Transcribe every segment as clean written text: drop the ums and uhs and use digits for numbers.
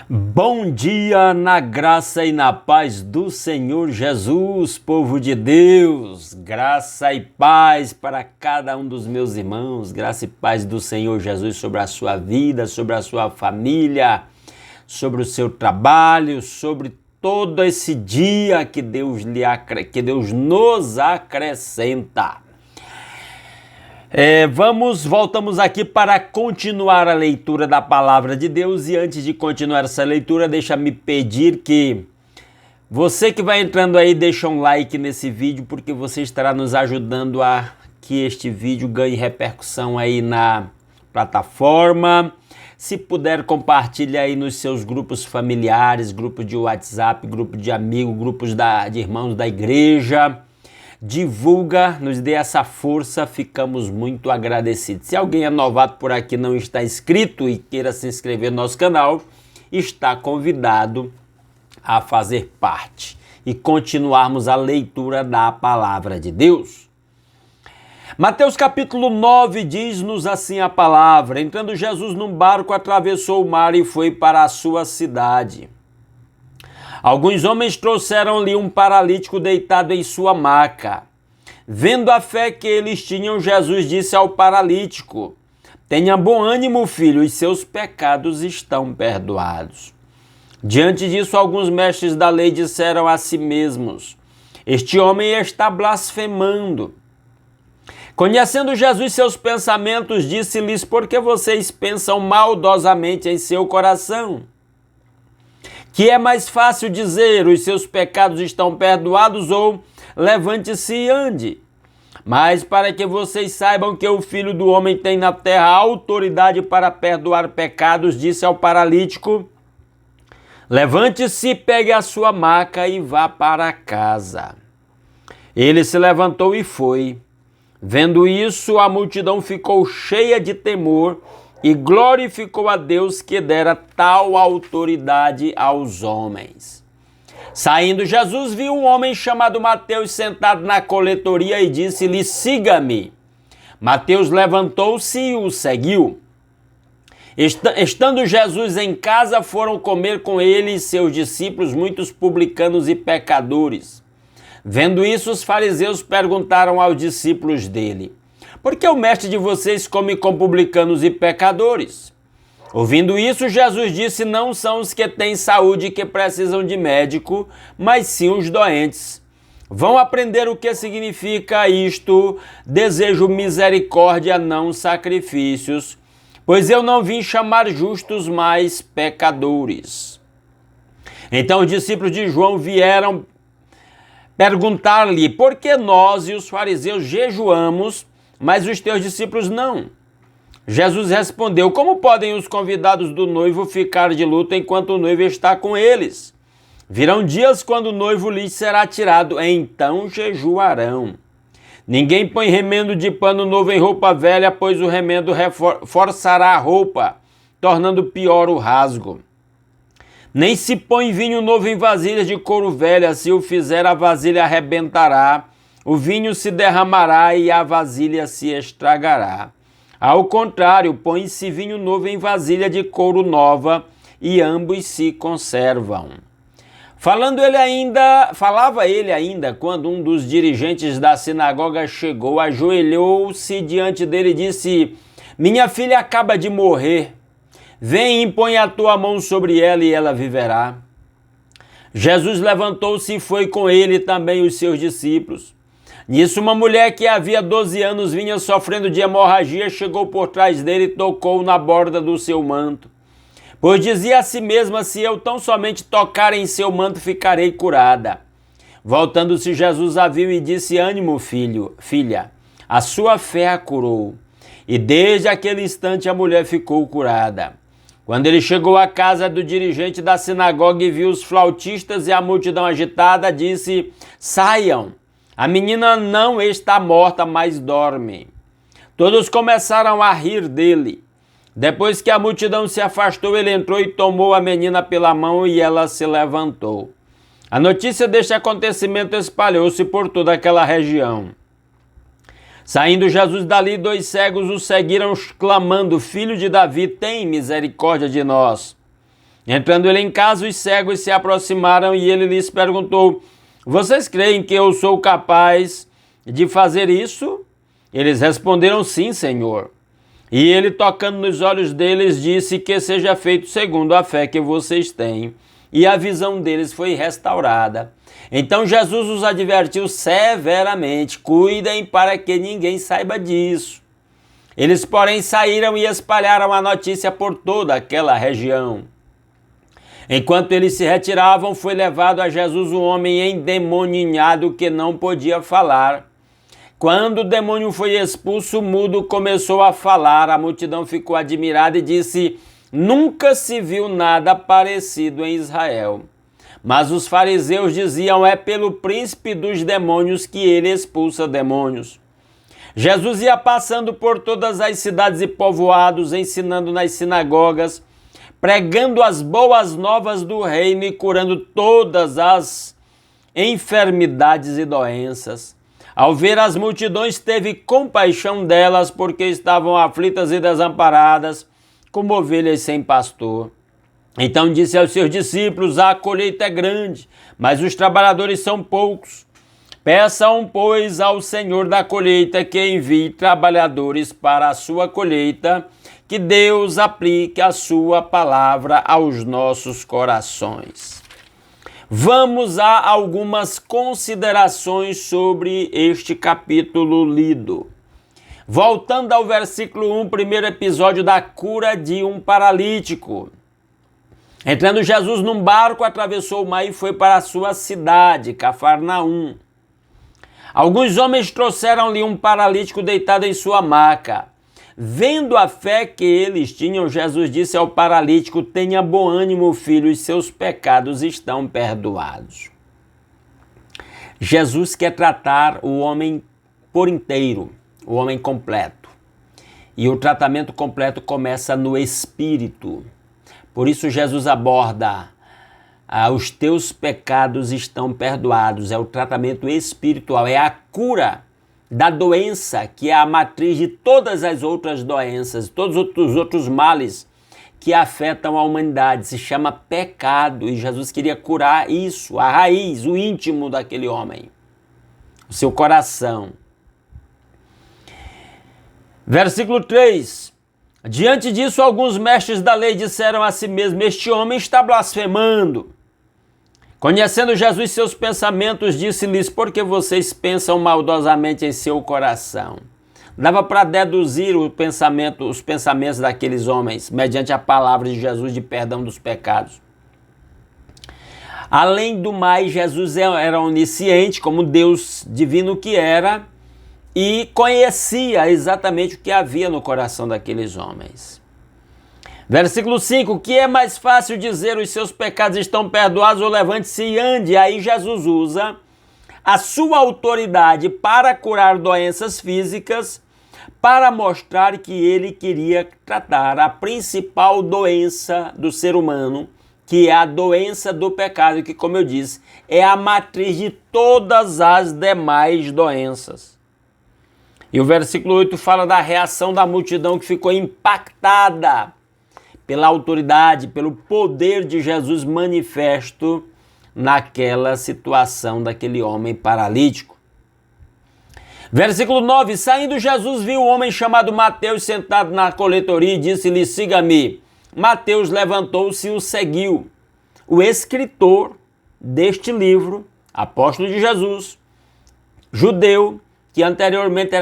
Bom dia na graça e na paz do Senhor Jesus, povo de Deus, graça e paz para cada um dos meus irmãos, graça e paz do Senhor Jesus sobre a sua vida, sobre a sua família, sobre o seu trabalho, sobre todo esse dia que Deus nos acrescenta. Voltamos aqui para continuar a leitura da Palavra de Deus e antes de continuar essa leitura, deixa-me pedir que você que vai entrando aí, deixa um like nesse vídeo porque você estará nos ajudando a que este vídeo ganhe repercussão aí na plataforma. Se puder, compartilhe aí nos seus grupos familiares, grupo de WhatsApp, grupo de amigos, grupos de irmãos da igreja. Divulga, nos dê essa força, ficamos muito agradecidos. Se alguém é novato por aqui, não está inscrito e queira se inscrever no nosso canal, está convidado a fazer parte e continuarmos a leitura da Palavra de Deus. Mateus capítulo 9 diz-nos assim a palavra: entrando Jesus num barco, atravessou o mar e foi para a sua cidade. Alguns homens trouxeram-lhe um paralítico deitado em sua maca. Vendo a fé que eles tinham, Jesus disse ao paralítico: tenha bom ânimo, filho, os seus pecados estão perdoados. Diante disso, alguns mestres da lei disseram a si mesmos: este homem está blasfemando. Conhecendo Jesus seus pensamentos, disse-lhes: por que vocês pensam maldosamente em seu coração? Que é mais fácil dizer, os seus pecados estão perdoados, ou levante-se e ande. Mas para que vocês saibam que o Filho do Homem tem na terra autoridade para perdoar pecados, disse ao paralítico: levante-se, pegue a sua maca e vá para casa. Ele se levantou e foi. Vendo isso, a multidão ficou cheia de temor e glorificou a Deus que dera tal autoridade aos homens. Saindo Jesus, viu um homem chamado Mateus sentado na coletoria e disse-lhe: siga-me. Mateus levantou-se e o seguiu. Estando Jesus em casa, foram comer com ele e seus discípulos muitos publicanos e pecadores. Vendo isso, os fariseus perguntaram aos discípulos dele: por que o mestre de vocês come com publicanos e pecadores? Ouvindo isso, Jesus disse: não são os que têm saúde que precisam de médico, mas sim os doentes. Vão aprender o que significa isto: desejo misericórdia, não sacrifícios, pois eu não vim chamar justos, mas pecadores. Então os discípulos de João vieram perguntar-lhe: por que nós e os fariseus jejuamos, mas os teus discípulos não? Jesus respondeu: como podem os convidados do noivo ficar de luto enquanto o noivo está com eles? Virão dias quando o noivo lhes será tirado, então jejuarão. Ninguém põe remendo de pano novo em roupa velha, pois o remendo reforçará a roupa, tornando pior o rasgo. Nem se põe vinho novo em vasilhas de couro velha, se o fizer a vasilha arrebentará, o vinho se derramará e a vasilha se estragará. Ao contrário, põe-se vinho novo em vasilha de couro nova e ambos se conservam. Falava ele ainda quando um dos dirigentes da sinagoga chegou, ajoelhou-se diante dele e disse: minha filha acaba de morrer. Vem e põe a tua mão sobre ela e ela viverá. Jesus levantou-se e foi com ele também os seus discípulos. Nisso, uma mulher que havia 12 anos vinha sofrendo de hemorragia, chegou por trás dele e tocou na borda do seu manto. Pois dizia a si mesma: se eu tão somente tocar em seu manto, ficarei curada. Voltando-se, Jesus a viu e disse: ânimo, filha, a sua fé a curou. E desde aquele instante a mulher ficou curada. Quando ele chegou à casa do dirigente da sinagoga e viu os flautistas e a multidão agitada, disse: saiam, a menina não está morta, mas dorme. Todos começaram a rir dele. Depois que a multidão se afastou, ele entrou e tomou a menina pela mão e ela se levantou. A notícia deste acontecimento espalhou-se por toda aquela região. Saindo Jesus dali, 2 cegos o seguiram, clamando: filho de Davi, tem misericórdia de nós. Entrando ele em casa, os cegos se aproximaram e ele lhes perguntou: vocês creem que eu sou capaz de fazer isso? Eles responderam: sim, Senhor. E ele, tocando nos olhos deles, disse que seja feito segundo a fé que vocês têm. E a visão deles foi restaurada. Então Jesus os advertiu severamente: cuidem para que ninguém saiba disso. Eles, porém, saíram e espalharam a notícia por toda aquela região. Enquanto eles se retiravam, foi levado a Jesus um homem endemoninhado que não podia falar. Quando o demônio foi expulso, o mudo começou a falar. A multidão ficou admirada e disse: nunca se viu nada parecido em Israel. Mas os fariseus diziam: é pelo príncipe dos demônios que ele expulsa demônios. Jesus ia passando por todas as cidades e povoados, ensinando nas sinagogas, pregando as boas novas do reino e curando todas as enfermidades e doenças. Ao ver as multidões, teve compaixão delas, porque estavam aflitas e desamparadas, como ovelhas sem pastor. Então disse aos seus discípulos: a colheita é grande, mas os trabalhadores são poucos. Peçam, pois, ao Senhor da colheita que envie trabalhadores para a sua colheita, que Deus aplique a sua palavra aos nossos corações. Vamos a algumas considerações sobre este capítulo lido. Voltando ao versículo 1, primeiro episódio da cura de um paralítico. Entrando Jesus num barco, atravessou o mar e foi para a sua cidade, Cafarnaum. Alguns homens trouxeram-lhe um paralítico deitado em sua maca. Vendo a fé que eles tinham, Jesus disse ao paralítico: tenha bom ânimo, filho, os seus pecados estão perdoados. Jesus quer tratar o homem por inteiro, o homem completo. E o tratamento completo começa no espírito. Por isso Jesus aborda: os teus pecados estão perdoados. É o tratamento espiritual, é a cura da doença, que é a matriz de todas as outras doenças, todos os outros males que afetam a humanidade. Se chama pecado, e Jesus queria curar isso, a raiz, o íntimo daquele homem, o seu coração. Versículo 3. Diante disso, alguns mestres da lei disseram a si mesmos: este homem está blasfemando. Conhecendo Jesus seus pensamentos, disse-lhes: por que vocês pensam maldosamente em seu coração? Dava para deduzir os pensamentos daqueles homens, mediante a palavra de Jesus de perdão dos pecados. Além do mais, Jesus era onisciente, como Deus divino que era, e conhecia exatamente o que havia no coração daqueles homens. Versículo 5, que é mais fácil dizer: os seus pecados estão perdoados, ou levante-se e ande? Aí Jesus usa a sua autoridade para curar doenças físicas, para mostrar que ele queria tratar a principal doença do ser humano, que é a doença do pecado, que, como eu disse, é a matriz de todas as demais doenças. E o versículo 8 fala da reação da multidão, que ficou impactada pela autoridade, pelo poder de Jesus manifesto naquela situação daquele homem paralítico. Versículo 9, saindo Jesus viu um homem chamado Mateus sentado na coletoria e disse-lhe: siga-me. Mateus levantou-se e o seguiu. O escritor deste livro, apóstolo de Jesus, judeu, que anteriormente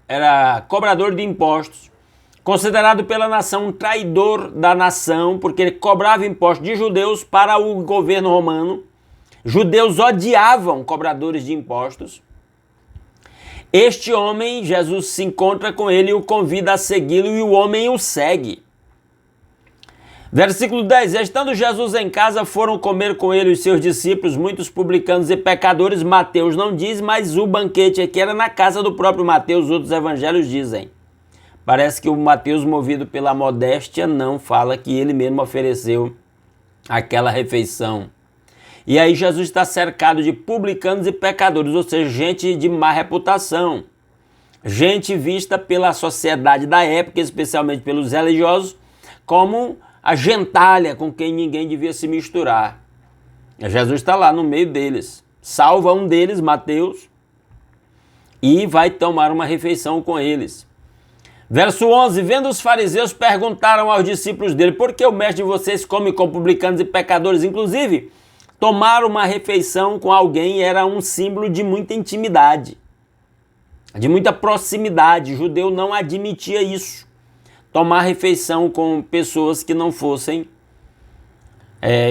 era cobrador de impostos, considerado pela nação um traidor da nação, porque ele cobrava impostos de judeus para o governo romano. Judeus odiavam cobradores de impostos. Este homem, Jesus se encontra com ele e o convida a segui-lo, e o homem o segue. Versículo 10, estando Jesus em casa, foram comer com ele os seus discípulos, muitos publicanos e pecadores. Mateus não diz, mas o banquete aqui era na casa do próprio Mateus, outros evangelhos dizem. Parece que o Mateus, movido pela modéstia, não fala que ele mesmo ofereceu aquela refeição. E aí Jesus está cercado de publicanos e pecadores, ou seja, gente de má reputação. Gente vista pela sociedade da época, especialmente pelos religiosos, como a gentalha com quem ninguém devia se misturar. Jesus está lá no meio deles, salva um deles, Mateus, e vai tomar uma refeição com eles. Verso 11, vendo os fariseus, perguntaram aos discípulos dele, por que o mestre de vocês come com publicanos e pecadores? Inclusive, tomar uma refeição com alguém era um símbolo de muita intimidade, de muita proximidade. O judeu não admitia isso, tomar refeição com pessoas que não fossem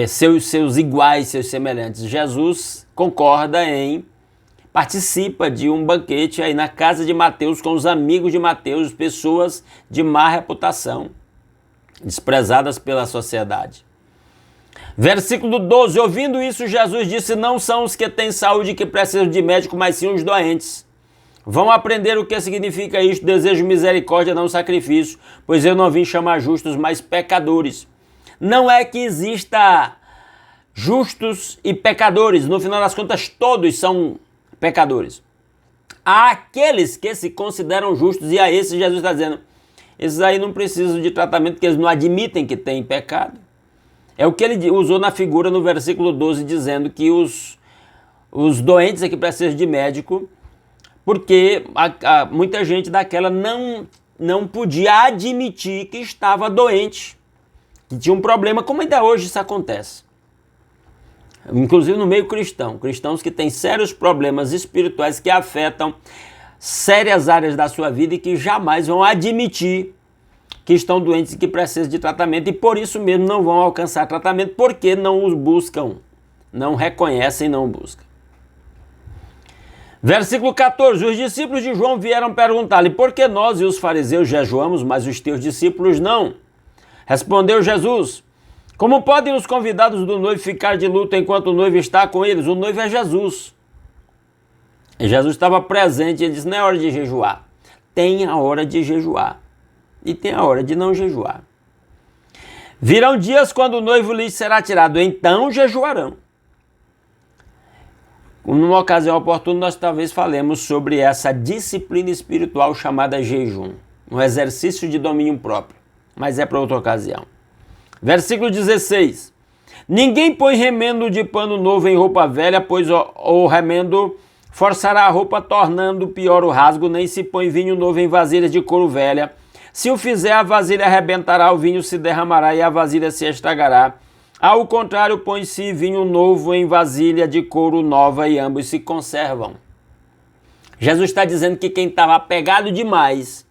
seus iguais, seus semelhantes. Jesus concorda participa de um banquete aí na casa de Mateus, com os amigos de Mateus, pessoas de má reputação, desprezadas pela sociedade. Versículo 12, ouvindo isso, Jesus disse, não são os que têm saúde que precisam de médico, mas sim os doentes. Vão aprender o que significa isto, desejo misericórdia, não sacrifício, pois eu não vim chamar justos, mas pecadores. Não é que exista justos e pecadores, no final das contas todos são pecadores. Há aqueles que se consideram justos e a esses Jesus está dizendo, esses aí não precisam de tratamento porque eles não admitem que têm pecado. É o que ele usou na figura no versículo 12, dizendo que os doentes é que precisam de médico, porque muita gente daquela não podia admitir que estava doente, que tinha um problema, como ainda hoje isso acontece. Inclusive no meio cristão, cristãos que têm sérios problemas espirituais que afetam sérias áreas da sua vida e que jamais vão admitir que estão doentes e que precisam de tratamento, e por isso mesmo não vão alcançar tratamento, porque não os buscam, não reconhecem, não buscam. Versículo 14, os discípulos de João vieram perguntar-lhe, por que nós e os fariseus jejuamos, mas os teus discípulos não? Respondeu Jesus, como podem os convidados do noivo ficar de luto enquanto o noivo está com eles? O noivo é Jesus. E Jesus estava presente e ele disse, não é hora de jejuar, tem a hora de jejuar. E tem a hora de não jejuar. Virão dias quando o noivo lhes será tirado, então jejuarão. Numa ocasião oportuna, nós talvez falemos sobre essa disciplina espiritual chamada jejum, um exercício de domínio próprio, mas é para outra ocasião. Versículo 16. Ninguém põe remendo de pano novo em roupa velha, pois o remendo forçará a roupa, tornando pior o rasgo, nem se põe vinho novo em vasilhas de couro velha. Se o fizer, a vasilha arrebentará, o vinho se derramará e a vasilha se estragará. Ao contrário, põe-se vinho novo em vasilha de couro nova e ambos se conservam. Jesus está dizendo que quem estava apegado demais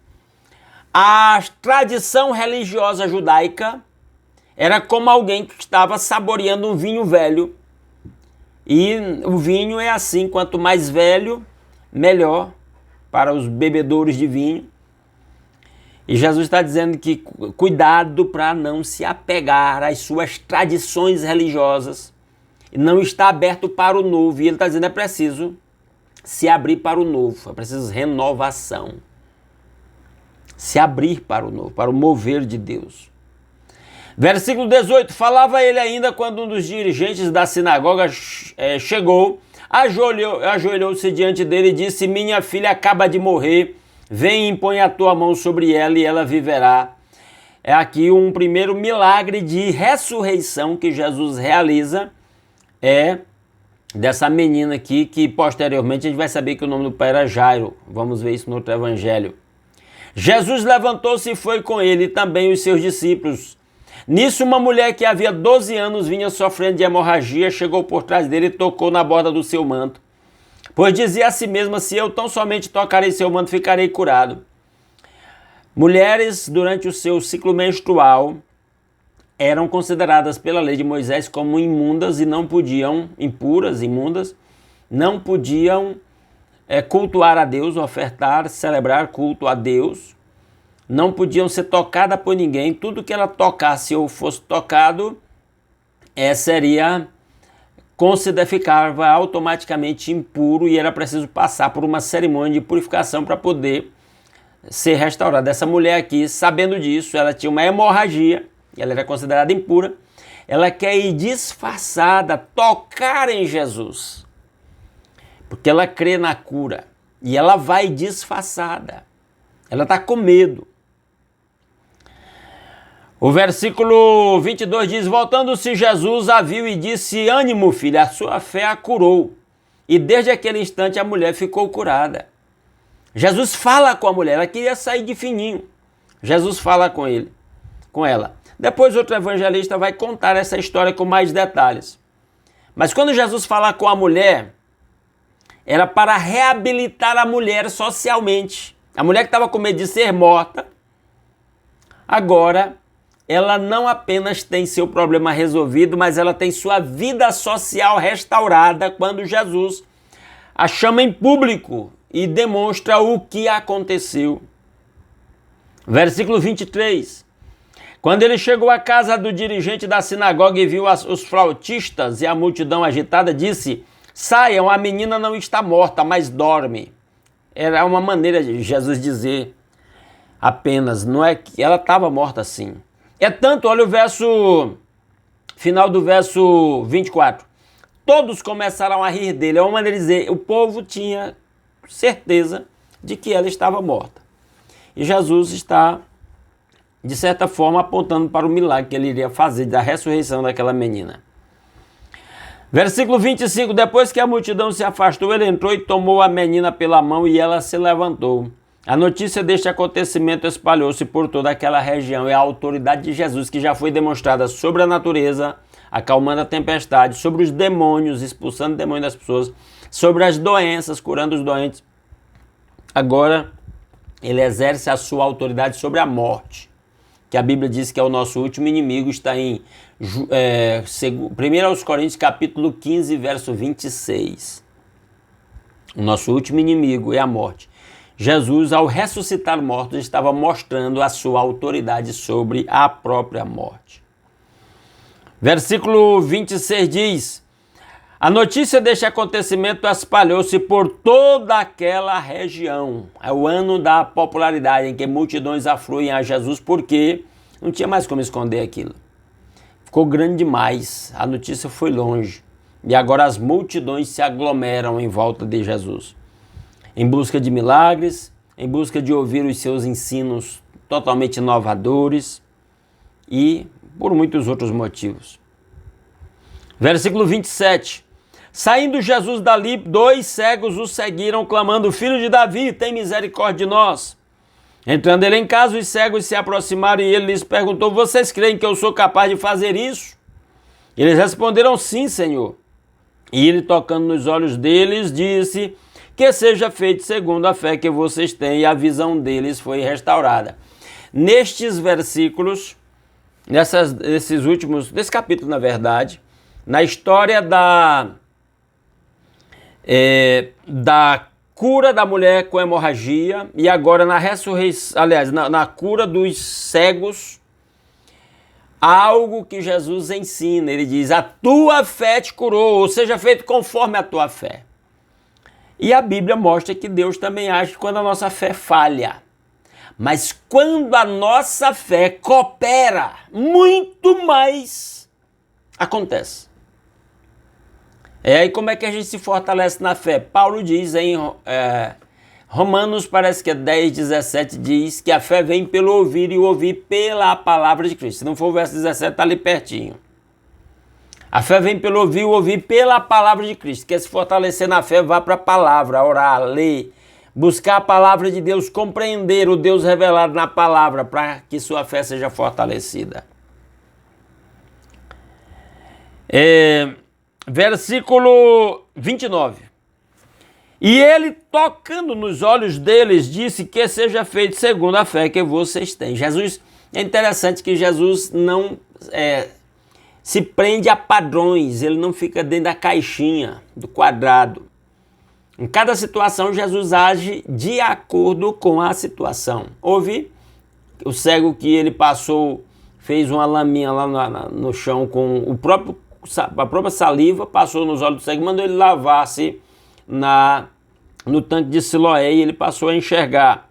à tradição religiosa judaica era como alguém que estava saboreando um vinho velho. E o vinho é assim, quanto mais velho, melhor para os bebedores de vinho. E Jesus está dizendo que cuidado para não se apegar às suas tradições religiosas, não está aberto para o novo. E ele está dizendo, é preciso se abrir para o novo, é preciso renovação. Se abrir para o novo, para o mover de Deus. Versículo 18, falava ele ainda quando um dos dirigentes da sinagoga chegou, ajoelhou-se diante dele e disse, minha filha acaba de morrer, vem e põe a tua mão sobre ela e ela viverá. É aqui um primeiro milagre de ressurreição que Jesus realiza, dessa menina aqui, que posteriormente a gente vai saber que o nome do pai era Jairo. Vamos ver isso no outro evangelho. Jesus levantou-se e foi com ele, e também os seus discípulos. Nisso, uma mulher que havia 12 anos vinha sofrendo de hemorragia, chegou por trás dele e tocou na borda do seu manto. Pois dizia a si mesma, se eu tão somente tocarei seu manto, ficarei curado. Mulheres, durante o seu ciclo menstrual, eram consideradas pela lei de Moisés como imundas e não podiam, impuras, imundas, não podiam cultuar a Deus, ofertar, celebrar culto a Deus. Não podiam ser tocadas por ninguém. Tudo que ela tocasse ou fosse tocado ficava automaticamente impuro e era preciso passar por uma cerimônia de purificação para poder ser restaurada. Essa mulher aqui, sabendo disso, ela tinha uma hemorragia, ela era considerada impura, ela quer ir disfarçada, tocar em Jesus, porque ela crê na cura, e ela vai disfarçada, ela está com medo. O versículo 22 diz: voltando-se Jesus a viu e disse: ânimo, filha, a sua fé a curou. E desde aquele instante a mulher ficou curada. Jesus fala com a mulher, ela queria sair de fininho. Jesus fala com ela. Depois outro evangelista vai contar essa história com mais detalhes. Mas quando Jesus fala com a mulher, era para reabilitar a mulher socialmente. A mulher que estava com medo de ser morta, agora ela não apenas tem seu problema resolvido, mas ela tem sua vida social restaurada quando Jesus a chama em público e demonstra o que aconteceu. Versículo 23. Quando ele chegou à casa do dirigente da sinagoga e viu os flautistas e a multidão agitada, disse: saiam, a menina não está morta, mas dorme. Era uma maneira de Jesus dizer apenas, não é que ela estava morta sim. É tanto, olha o final do verso 24. Todos começaram a rir dele. É uma maneira de dizer, o povo tinha certeza de que ela estava morta. E Jesus está, de certa forma, apontando para o milagre que ele iria fazer da ressurreição daquela menina. Versículo 25. Depois que a multidão se afastou, ele entrou e tomou a menina pela mão e ela se levantou. A notícia deste acontecimento espalhou-se por toda aquela região. É a autoridade de Jesus que já foi demonstrada sobre a natureza, acalmando a tempestade, sobre os demônios, expulsando demônios das pessoas, sobre as doenças, curando os doentes. Agora, ele exerce a sua autoridade sobre a morte, que a Bíblia diz que é o nosso último inimigo, está em 1 Coríntios capítulo 15, verso 26. O nosso último inimigo é a morte. Jesus, ao ressuscitar mortos, estava mostrando a sua autoridade sobre a própria morte. Versículo 26 diz: a notícia deste acontecimento espalhou-se por toda aquela região. É o ano da popularidade em que multidões afluem a Jesus, porque não tinha mais como esconder aquilo. Ficou grande demais, a notícia foi longe. E agora as multidões se aglomeram em volta de Jesus, em busca de milagres, em busca de ouvir os seus ensinos totalmente inovadores e por muitos outros motivos. Versículo 27. Saindo Jesus dali, 2 cegos o seguiram, clamando: Filho de Davi, tem misericórdia de nós. Entrando ele em casa, os cegos se aproximaram e ele lhes perguntou: vocês creem que eu sou capaz de fazer isso? Eles responderam: sim, Senhor. E ele, tocando nos olhos deles, disse: que seja feito segundo a fé que vocês têm. E a visão deles foi restaurada. Nestes versículos, nesse capítulo, na verdade, na história da cura da mulher com hemorragia e agora na ressurreição, aliás, na cura dos cegos, algo que Jesus ensina. Ele diz: a tua fé te curou, ou seja, feito conforme a tua fé. E a Bíblia mostra que Deus também age quando a nossa fé falha. Mas quando a nossa fé coopera, muito mais acontece. E como é que a gente se fortalece na fé? Paulo diz em Romanos, parece que é 10, 17, diz que a fé vem pelo ouvir e o ouvir pela palavra de Cristo. Se não for o verso 17, está ali pertinho. A fé vem pelo ouvir e o ouvir pela palavra de Cristo. Quer se fortalecer na fé, vá para a palavra, orar, ler, buscar a palavra de Deus, compreender o Deus revelado na palavra para que sua fé seja fortalecida. Versículo 29. E ele, tocando nos olhos deles, disse: que seja feito segundo a fé que vocês têm. Jesus, é interessante que Jesus não se prende a padrões, ele não fica dentro da caixinha, do quadrado. Em cada situação, Jesus age de acordo com a situação. Houve o cego que ele passou, fez uma laminha lá no chão com a própria saliva, passou nos olhos do cego, mandou ele lavar-se no tanque de Siloé e ele passou a enxergar.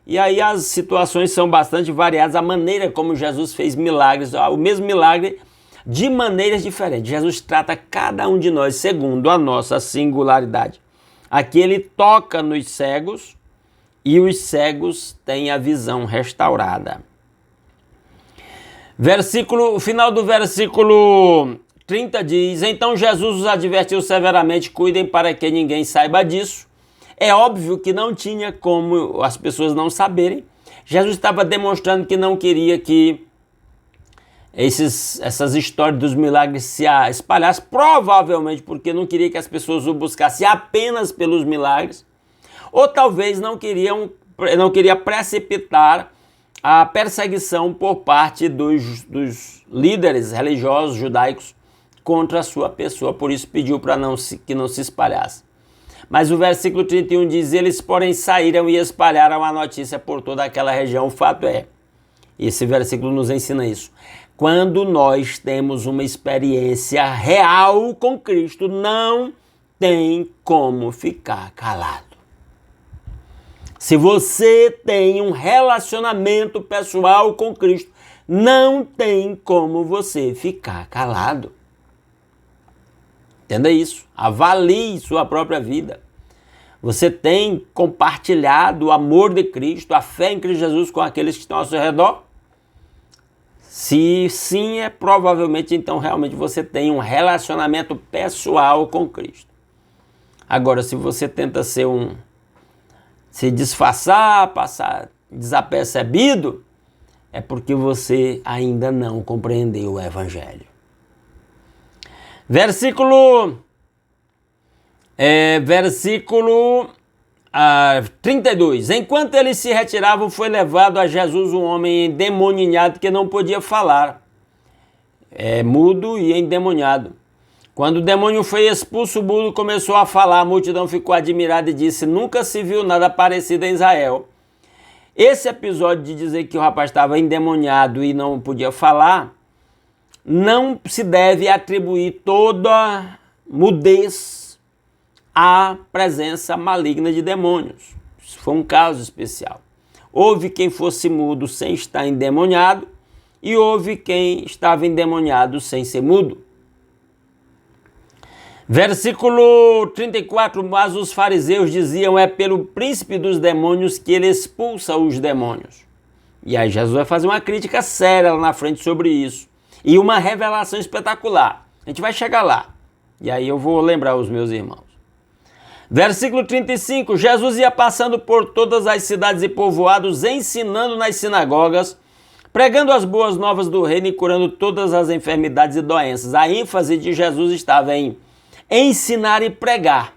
E aí as situações são bastante variadas, a maneira como Jesus fez milagres, o mesmo milagre de maneiras diferentes. Jesus trata cada um de nós segundo a nossa singularidade. Aqui ele toca nos cegos e os cegos têm a visão restaurada. O final do versículo 30 diz: então Jesus os advertiu severamente, cuidem para que ninguém saiba disso. É óbvio que não tinha como as pessoas não saberem. Jesus estava demonstrando que não queria que essas histórias dos milagres se espalhassem, provavelmente porque não queria que as pessoas o buscassem apenas pelos milagres, ou talvez não queria precipitar a perseguição por parte dos líderes religiosos judaicos contra a sua pessoa, por isso pediu para que não se espalhasse. Mas o versículo 31 diz: eles, porém, saíram e espalharam a notícia por toda aquela região. O fato é, esse versículo nos ensina isso, quando nós temos uma experiência real com Cristo, não tem como ficar calado. Se você tem um relacionamento pessoal com Cristo, não tem como você ficar calado. Entenda isso. Avalie sua própria vida. Você tem compartilhado o amor de Cristo, a fé em Cristo Jesus com aqueles que estão ao seu redor? Se sim, provavelmente então realmente você tem um relacionamento pessoal com Cristo. Agora, se você tenta se disfarçar, passar desapercebido, é porque você ainda não compreendeu o Evangelho. Versículo 32. Enquanto eles se retiravam, foi levado a Jesus um homem endemoninhado que não podia falar. Mudo e endemoniado. Quando o demônio foi expulso, o mudo começou a falar. A multidão ficou admirada e disse: nunca se viu nada parecido em Israel. Esse episódio de dizer que o rapaz estava endemoniado e não podia falar, não se deve atribuir toda mudez à presença maligna de demônios. Isso foi um caso especial. Houve quem fosse mudo sem estar endemoniado e houve quem estava endemoniado sem ser mudo. Versículo 34, mas os fariseus diziam: é pelo príncipe dos demônios que ele expulsa os demônios. E aí Jesus vai fazer uma crítica séria lá na frente sobre isso. E uma revelação espetacular. A gente vai chegar lá. E aí eu vou lembrar os meus irmãos. Versículo 35, Jesus ia passando por todas as cidades e povoados, ensinando nas sinagogas, pregando as boas novas do reino e curando todas as enfermidades e doenças. A ênfase de Jesus estava em ensinar e pregar.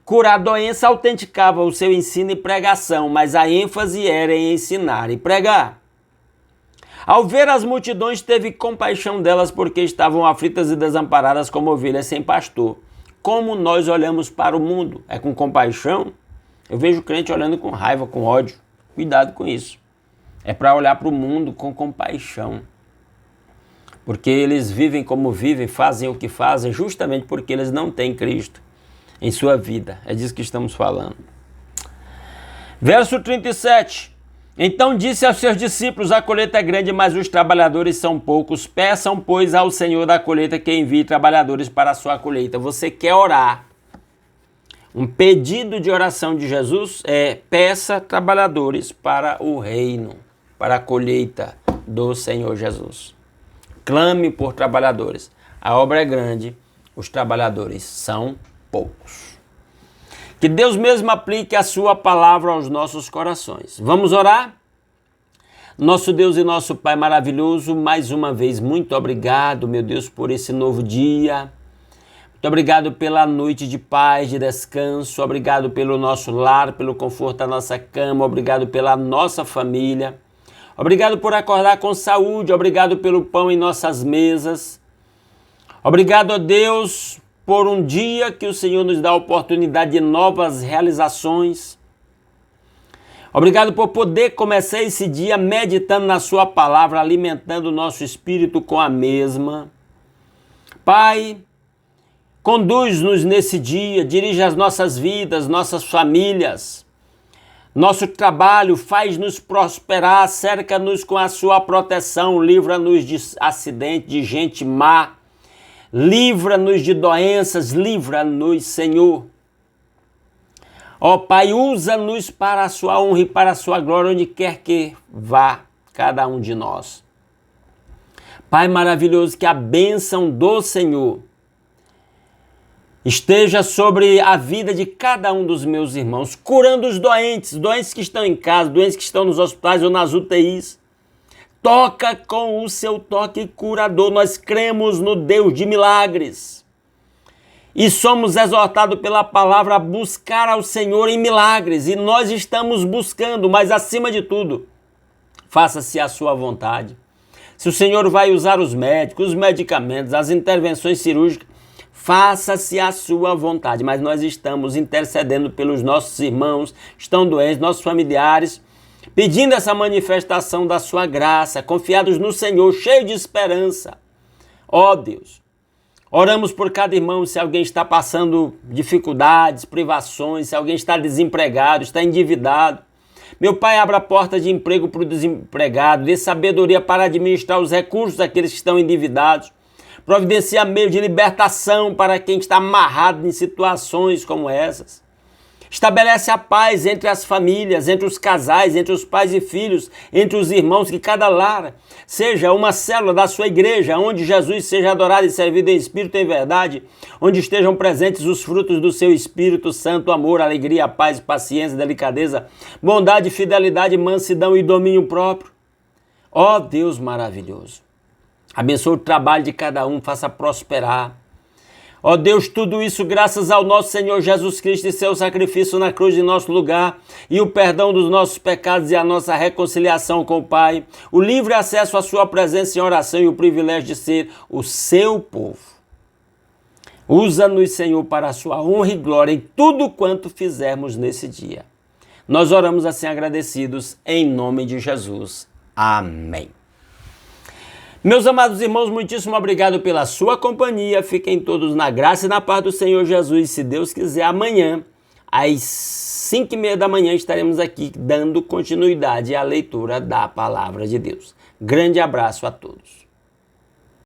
Curar a doença autenticava o seu ensino e pregação, mas a ênfase era em ensinar e pregar. Ao ver as multidões, teve compaixão delas porque estavam aflitas e desamparadas como ovelhas sem pastor. Como nós olhamos para o mundo? É com compaixão? Eu vejo crente olhando com raiva, com ódio. Cuidado com isso. É para olhar para o mundo com compaixão. Porque eles vivem como vivem, fazem o que fazem, justamente porque eles não têm Cristo em sua vida. É disso que estamos falando. Verso 37. Então disse aos seus discípulos: a colheita é grande, mas os trabalhadores são poucos. Peçam, pois, ao Senhor da colheita que envie trabalhadores para a sua colheita. Você quer orar? Um pedido de oração de Jesus é: peça trabalhadores para o reino, para a colheita do Senhor Jesus. Clame por trabalhadores. A obra é grande, os trabalhadores são poucos. Que Deus mesmo aplique a sua palavra aos nossos corações. Vamos orar? Nosso Deus e nosso Pai maravilhoso, mais uma vez, muito obrigado, meu Deus, por esse novo dia. Muito obrigado pela noite de paz, de descanso. Obrigado pelo nosso lar, pelo conforto da nossa cama. Obrigado pela nossa família. Obrigado por acordar com saúde. Obrigado pelo pão em nossas mesas. Obrigado, ó Deus, por um dia que o Senhor nos dá a oportunidade de novas realizações. Obrigado por poder começar esse dia meditando na sua palavra, alimentando o nosso espírito com a mesma. Pai, conduz-nos nesse dia, dirige as nossas vidas, nossas famílias, nosso trabalho, faz-nos prosperar, cerca-nos com a sua proteção, livra-nos de acidente, de gente má, livra-nos de doenças, livra-nos, Senhor. Ó Pai, usa-nos para a sua honra e para a sua glória, onde quer que vá cada um de nós. Pai maravilhoso, que a bênção do Senhor esteja sobre a vida de cada um dos meus irmãos, curando os doentes, doentes que estão em casa, doentes que estão nos hospitais ou nas UTIs. Toca com o seu toque curador. Nós cremos no Deus de milagres. E somos exortados pela palavra a buscar ao Senhor em milagres. E nós estamos buscando, mas acima de tudo, faça-se a sua vontade. Se o Senhor vai usar os médicos, os medicamentos, as intervenções cirúrgicas, faça-se a sua vontade. Mas nós estamos intercedendo pelos nossos irmãos que estão doentes, nossos familiares, pedindo essa manifestação da sua graça, confiados no Senhor, cheios de esperança. Ó Deus, oramos por cada irmão, se alguém está passando dificuldades, privações, se alguém está desempregado, está endividado. Meu Pai, abra a porta de emprego para o desempregado, dê sabedoria para administrar os recursos daqueles que estão endividados. Providencia meio de libertação para quem está amarrado em situações como essas. Estabelece a paz entre as famílias, entre os casais, entre os pais e filhos, entre os irmãos, que cada lar seja uma célula da sua igreja, onde Jesus seja adorado e servido em espírito e em verdade, onde estejam presentes os frutos do seu Espírito Santo, amor, alegria, paz, paciência, delicadeza, bondade, fidelidade, mansidão e domínio próprio. Ó Deus maravilhoso, abençoe o trabalho de cada um, faça prosperar. Ó Deus, tudo isso graças ao nosso Senhor Jesus Cristo e seu sacrifício na cruz em nosso lugar, e o perdão dos nossos pecados e a nossa reconciliação com o Pai, o livre acesso à sua presença em oração e o privilégio de ser o seu povo. Usa-nos, Senhor, para a sua honra e glória em tudo quanto fizermos nesse dia. Nós oramos assim agradecidos em nome de Jesus. Amém. Meus amados irmãos, muitíssimo obrigado pela sua companhia. Fiquem todos na graça e na paz do Senhor Jesus. Se Deus quiser, amanhã, às 5h30 da manhã, estaremos aqui dando continuidade à leitura da Palavra de Deus. Grande abraço a todos.